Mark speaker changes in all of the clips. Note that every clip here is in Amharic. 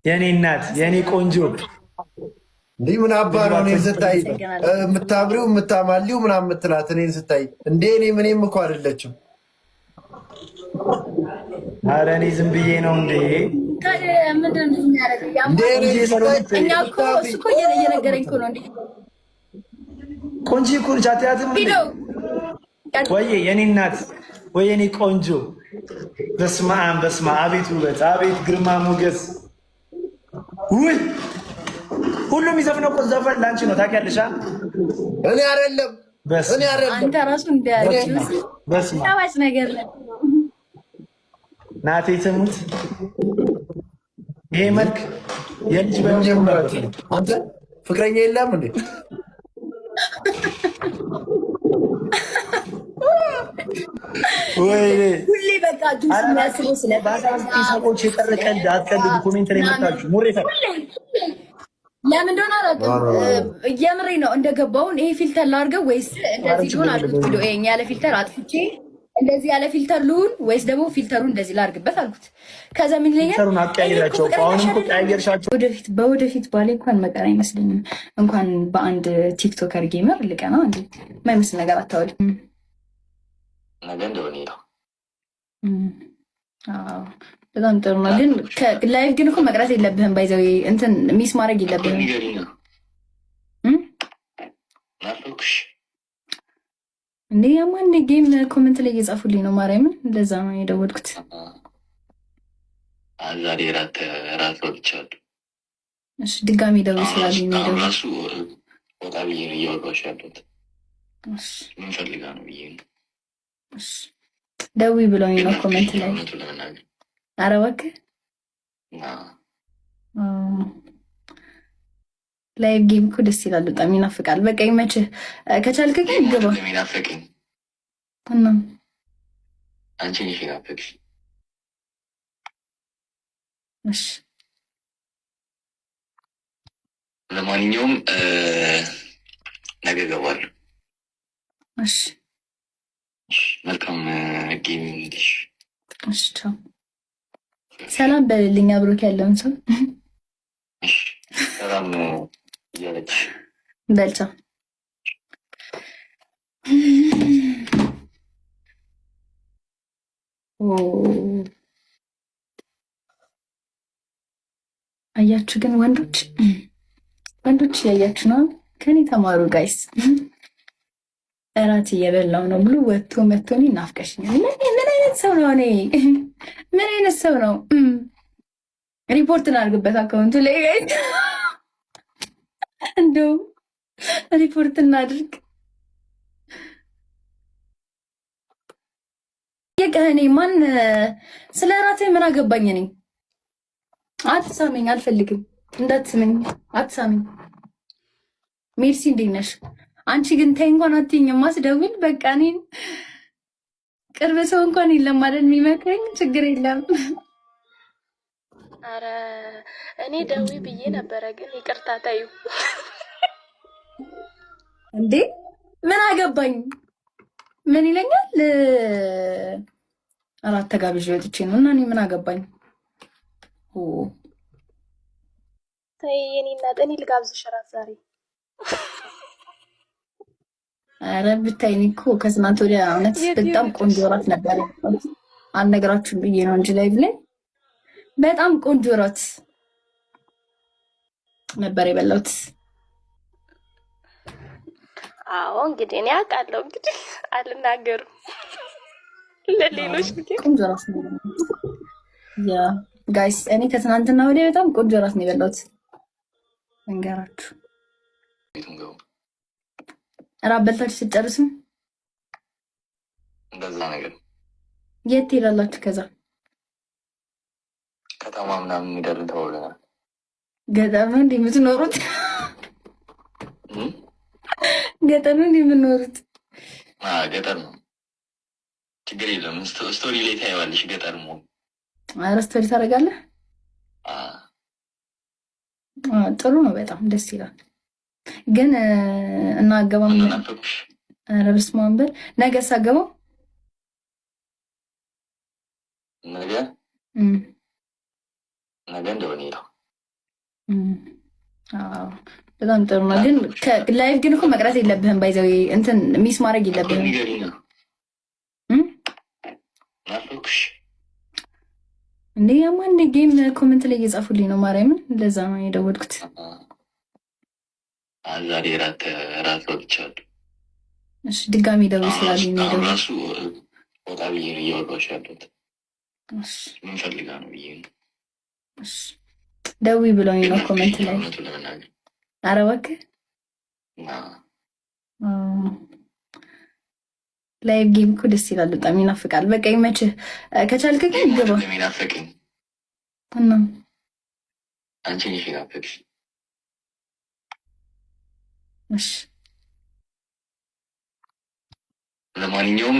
Speaker 1: የኔ እናት የኔ ቆንጆ
Speaker 2: እንዲህ ምን አባረው እኔን ስታይ የምታብሪው የምታማሊው ምናምን የምትላት እኔን ስታይ እንዴ እኔ ምንም እኮ አይደለችም።
Speaker 1: ኧረ እኔ ዝም ብዬ ነው እንዴ። ቆንጆ እኮ ነች አትያትም እንዴ? ወይዬ የኔ እናት ወይ የኔ ቆንጆ በስመ አብ በስመ አብ አቤት ውበት አቤት ግርማ ሞገስ ውይ ሁሉም የሚዘፍነው እኮ ዘፈን ላንቺ ነው ታውቂያለሽ።
Speaker 2: እኔ አይደለም እኔ አይደለም
Speaker 3: አንተ ራሱ እንዲያለሽ ታዋጭ ነገር ነው።
Speaker 1: ናቴ ትሙት ይሄ መልክ የልጅ በመጀመሪያ
Speaker 2: አንተ ፍቅረኛ የለም እንዴ?
Speaker 1: ወይ
Speaker 3: ሁሌ በቃ ጁስ የሚያስበው ስለ
Speaker 1: ሰዎች የጠረቀን አትቀልዱ። ኮሜንት ላይ መጣችሁ ሞሬታ
Speaker 3: ለምን እንደሆነ አላውቅም። የምሬ ነው። እንደገባውን ይሄ ፊልተር ላድርገው ወይስ እንደዚህ ሊሆን አልኩት። ቪዲዮ ይሄን ያለ ፊልተር አጥፍቼ እንደዚህ ያለ ፊልተር ልሁን ወይስ ደግሞ ፊልተሩን እንደዚህ ላድርግበት አልኩት። ከዛ ምን ይለኛል?
Speaker 1: ፊልተሩን አቀያየራቸው። አሁንም እኮ ቀያየርሻቸው።
Speaker 3: በወደፊት ባሌ እንኳን መቀር አይመስለኝም። እንኳን በአንድ ቲክቶከር ጌመር ልቀና እንዴ የማይመስል ነገር አታወልም።
Speaker 4: ነገ እንደሆነ ነው።
Speaker 3: በጣም ጥሩ ነው። ግን ላይቭ ግን እኮ መቅረት የለብህም። ባይዘው እንትን ሚስ ማድረግ የለብህም። እንዴ ያማን ጌም ኮሜንት ላይ እየጻፉልኝ ነው። ማርያምን እንደዛ ነው የደወልኩት።
Speaker 4: ዛሬ ራት ወጥቻለሁ።
Speaker 3: እሺ ድጋሚ ደውል ስላልኝ ነው ደውል
Speaker 4: ራሱ ወጣ ብዬ ነው እያወራሁሽ ያለሁት። እሺ ምን ፈልጋ ነው ብዬ ነው።
Speaker 3: እሺ ደውይ ብለውኝ ነው ኮሜንት ላይ። ኧረ እባክህ ላይቭ ጌም እኮ ደስ ይላል። በጣም ይናፍቃል። በቃ ይመችህ። ከቻልክ ግን ግባ።
Speaker 4: ይናፍቅኝ
Speaker 3: እና
Speaker 4: አንቺ ነሽ ይናፍቅሽ።
Speaker 3: እሺ
Speaker 4: ለማንኛውም ነገ እገባለሁ።
Speaker 3: እሺ
Speaker 4: መልካም ጌም ይሁንልሽ።
Speaker 3: እሺ ቻው። ሰላም በልልኝ አብሮክ ያለውን ሰው
Speaker 4: ሰላም እያለች
Speaker 3: በልቻ። አያችሁ ግን ወንዶች እያያችሁ ነው። ከኔ ተማሩ ጋይስ። እራት እየበላው ነው ብሎ ወጥቶ መጥቶኝ ናፍቀሽኛል። ምን አይነት ሰው ነው? እኔ ምን አይነት ሰው ነው? ሪፖርት እናድርግበት አካውንቱ ላይ እንደው ሪፖርት እናድርግ። የቀኔ ማን ስለ ራሴ ምን አገባኝ? እኔ አትሳመኝ፣ አልፈልግም። እንዳትስመኝ፣ አትሳመኝ። ሜርሲ እንዴት ነሽ? አንቺ ግን ተይ እንኳን አትይኝም። ማስደውል በቃ እኔን ቅርብ ሰው እንኳን የለም አይደል የሚመክረኝ? ችግር የለም።
Speaker 5: አረ እኔ ደዊ ብዬ ነበረ፣ ግን ይቅርታ ታዩ
Speaker 3: እንዴ ምን አገባኝ? ምን ይለኛል? አራት ተጋብዤ ወጥቼ ነው እና እኔ ምን አገባኝ?
Speaker 5: ተይ የኔ እናት፣ እኔ ልጋብዝሽ እራት ዛሬ።
Speaker 3: አረ ብታይኝ እኮ ከትናንት ወዲያ እውነት በጣም ቆንጆ እራት ነበር። አልነግራችሁም ብዬ ነው እንጂ ላይ ብለኝ በጣም ቆንጆ እራት ነበር የበላሁት።
Speaker 5: አዎ እንግዲህ እኔ አውቃለሁ። እንግዲህ አልናገርም ለሌሎች።
Speaker 3: ቆንጆ እራት ነው ያ ጋይስ። እኔ ከትናንትና ወዲያ በጣም ቆንጆ እራት ነው የበላሁት። እንገራችሁ እራት በልታችሁ ስትጨርሱ
Speaker 4: እንደዛ ነገር
Speaker 3: የት ትሄዳላችሁ? ከዛ
Speaker 4: ከተማ ምናምን የሚደርን ተውለናል።
Speaker 3: ገጠር ነው እንዴ የምትኖሩት? ገጠር ነው እንዴ የምትኖሩት?
Speaker 4: ገጠር ነው። ችግር የለም። ስቶሪ ላይ ታይዋለሽ። ገጠር ነው።
Speaker 3: ኧረ ስቶሪ ታደርጋለህ? ጥሩ ነው። በጣም ደስ ይላል። ግን እና አገባም ኧረ በስመ አብ በል። ነገ ሳገባው
Speaker 4: ነገ እንደሆነ ይላል
Speaker 3: በጣም ጥሩ ነው። ግን ላይቭ ግን እኮ መቅረት የለብህም። ባይዘው እንትን ሚስ ማድረግ የለብህም። እንዴ ያማን ጌም ኮሜንት ላይ እየጻፉልኝ ነው ማርያምን። ለዛ ነው የደወልኩት።
Speaker 4: ዛሬ ራት ወጥቻለሁ።
Speaker 3: እሺ ድጋሚ ደውል ስላልኝ ነው ደውል
Speaker 4: ራሱ ወጣ ብዬ ነው እያወራሁሽ ያለሁት። ምን ፈልጋ ነው ብዬ ነው።
Speaker 3: እሺ ደውይ ብሎኝ ነው ኮሜንት ላይ። ኧረ እባክህ ላይቭ ጌም እኮ ደስ ይላል፣ በጣም ይናፍቃል። በቃ ይመችህ። ከቻልክ ግን ግባ።
Speaker 4: የሚናፍቅኝ
Speaker 3: እና
Speaker 4: አንቺ ነሽ የናፈቅሽ።
Speaker 3: እሺ
Speaker 4: ለማንኛውም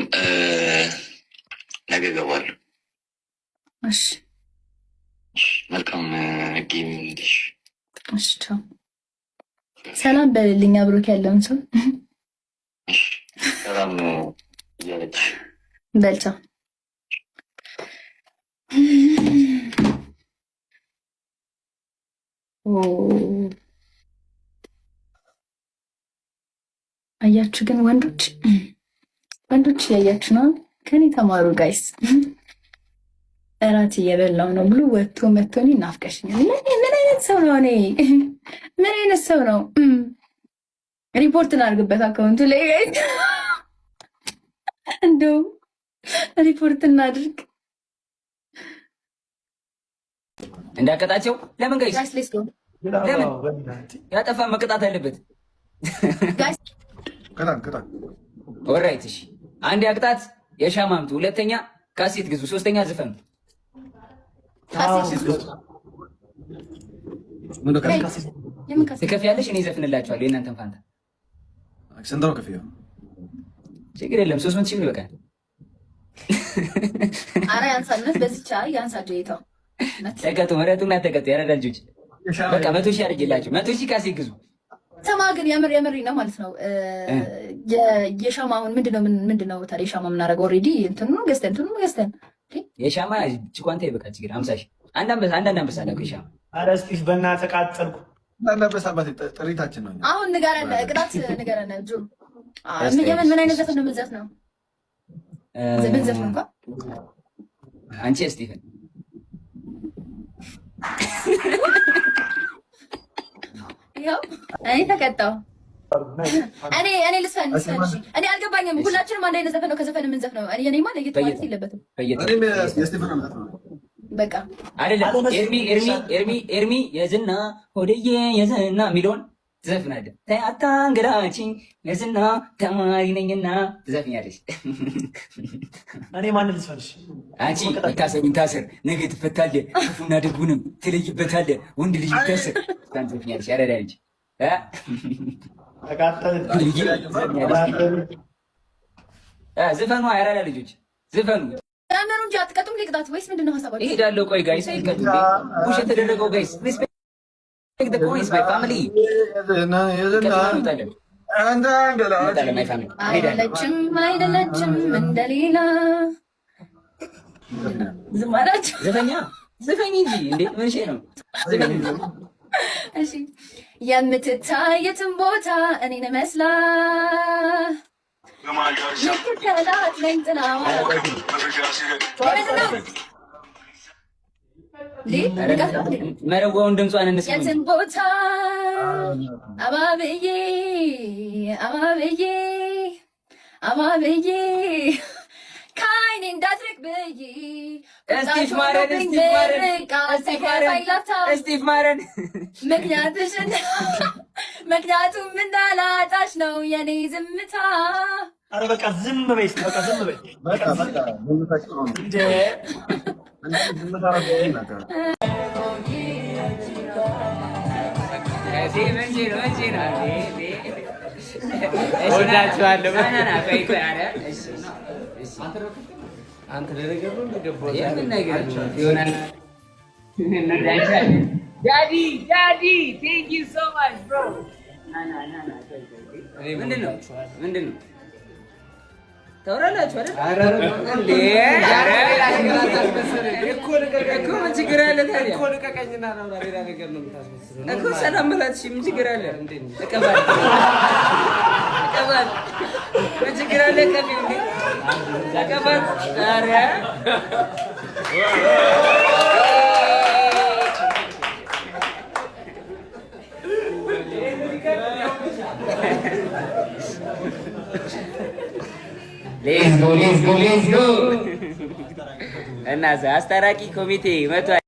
Speaker 4: ነገ እገባለሁ።
Speaker 3: እሺ
Speaker 4: መልካም ጌም ይሁንልሽ።
Speaker 3: እሺ ቻው። ሰላም በልልኝ አብሮክ ያለውን ሰው።
Speaker 4: ሰላም ነው እያለች
Speaker 3: በል ቻው። አያችሁ ግን ወንዶች ያያችሁ ነው። ከኔ ተማሩ ጋይስ። እራት እየበላው ነው ብሎ ወጥቶ መጥቶኝ ናፍቀሽኛል። ምን አይነት ሰው ነው? እኔ ምን አይነት ሰው ነው? ሪፖርት እናድርግበት አካውንቱ ላይ ጋይስ። እንደው ሪፖርት እናድርግ
Speaker 6: እንዳቀጣቸው። ለምን ጋይስ?
Speaker 3: ሌትስ ጎ።
Speaker 6: ለምን ያጠፋ መቀጣት አለበት ጋይስ? ኦልራይት እሺ፣ አንድ ያቅጣት የሻማምቱ፣ ሁለተኛ ካሴት ግዙ፣ ሶስተኛ ዝፈኑ። ትከፍያለሽ፣ እኔ ዘፍንላችኋለሁ የእናንተን ፋንታ።
Speaker 2: ስንት ነው ክፍያው?
Speaker 6: ችግር የለም 300 ሺህ ይበቃል።
Speaker 3: ኧረ ያንሳነት በዚህቻ ያንሳ ጀይታው
Speaker 6: ተቀጡ፣ ምረጡና ተቀጡ። ያረዳ ልጆች በቃ 100 ሺህ አድርጌላችሁ፣ 100 ሺህ ካሴት ግዙ።
Speaker 3: ሰማ ግን የምሪ ነው ማለት ነው። የሻማውን ምንድነው ታዲያ የሻማ የምናደርገው? ኦልሬዲ እንትኑ ገዝተን
Speaker 6: የሻማ ጭቋንታ ይበቃል። ችግር 50 ሺህ አንድ አንበሳ አለ የሻማ።
Speaker 1: ኧረ እስጢፍ በእናትህ ተቃጠልኩ።
Speaker 2: ጥሪታችን ነው።
Speaker 3: አሁን ንገረን፣ ቅጣት ንገረን። ጁ ምን አይነት ዘፈን ነው የምንዘፍነው? ምን ዘፈን እንኳን
Speaker 6: አንቺ እስጢፍን
Speaker 3: እኔ ተቀጣው። እኔ ልስፈን። እኔ አልገባኝም። ሁላችንም አንድ አይነት ዘፈን ነው ከዘፈን የምንዘፍነው። እኔማ ለየት ማለት የለበትም። በቃ
Speaker 6: አይደለም። ኤርሚ የዝና ሆድዬ የዝና የሚለውን ትዘፍናለህ። አታንገላችኝ የዝና ተማሪ ነኝና ትዘፍኛለሽ።
Speaker 1: እኔ ማን ልስፈልሽ?
Speaker 6: አንቺ ታሰር ነገ ትፈታለህ፣ ክፉና ደጉንም ትለይበታለህ። ወንድ ልጅ ይታሰር ትዘፍኛለሽ። ያረዳ ልጅ ዝፈኑ። ያረዳ ልጆች ዝፈኑ።
Speaker 3: ያመኑ እንጂ አትቀጡም። ሊቅጣት ወይስ ምንድነው ሀሳባችሁ?
Speaker 6: እሄዳለሁ። ቆይ ጋይስ አይቀጡ። ፑሽ የተደረገው ጋይስ
Speaker 3: አይደለችም እንደሌላ ዝማራችሁ
Speaker 6: ዘፈኝ እንጂ እንዴ ምን ነው?
Speaker 3: እሺ የምትታየትን ቦታ እኔን መስላ የትከላት ነኝ ጥላዋ
Speaker 6: መረዋውን ድምጿን እንስማ።
Speaker 3: የትን ቦታ አባብዬ ከዓይኔ እንዳትርቅ ብዬ
Speaker 6: እስጢፍ ማረን
Speaker 3: ምክንያቱም እንዳላጣሽ ነው የኔ ዝምታ።
Speaker 1: ኧረ በቃ ዝም በይ፣ በቃ ዝም በይ።
Speaker 6: ምንድን ነው
Speaker 7: ታወራላችሁ አይደል? እንዴ እኮ ምን ችግር አለ ታዲያ? እኮ ልቀቀኝና ነው ሌላ ነገር ነው የምታስመስለው እኮ። ሰላም በላት። ምን ችግር አለ? እቀባል ምን ችግር አለ? ቀፊ እንዴ እቀባል። ኧረ ሌትስ ጎ እና አስታራቂ ኮሚቴ መጥቷል።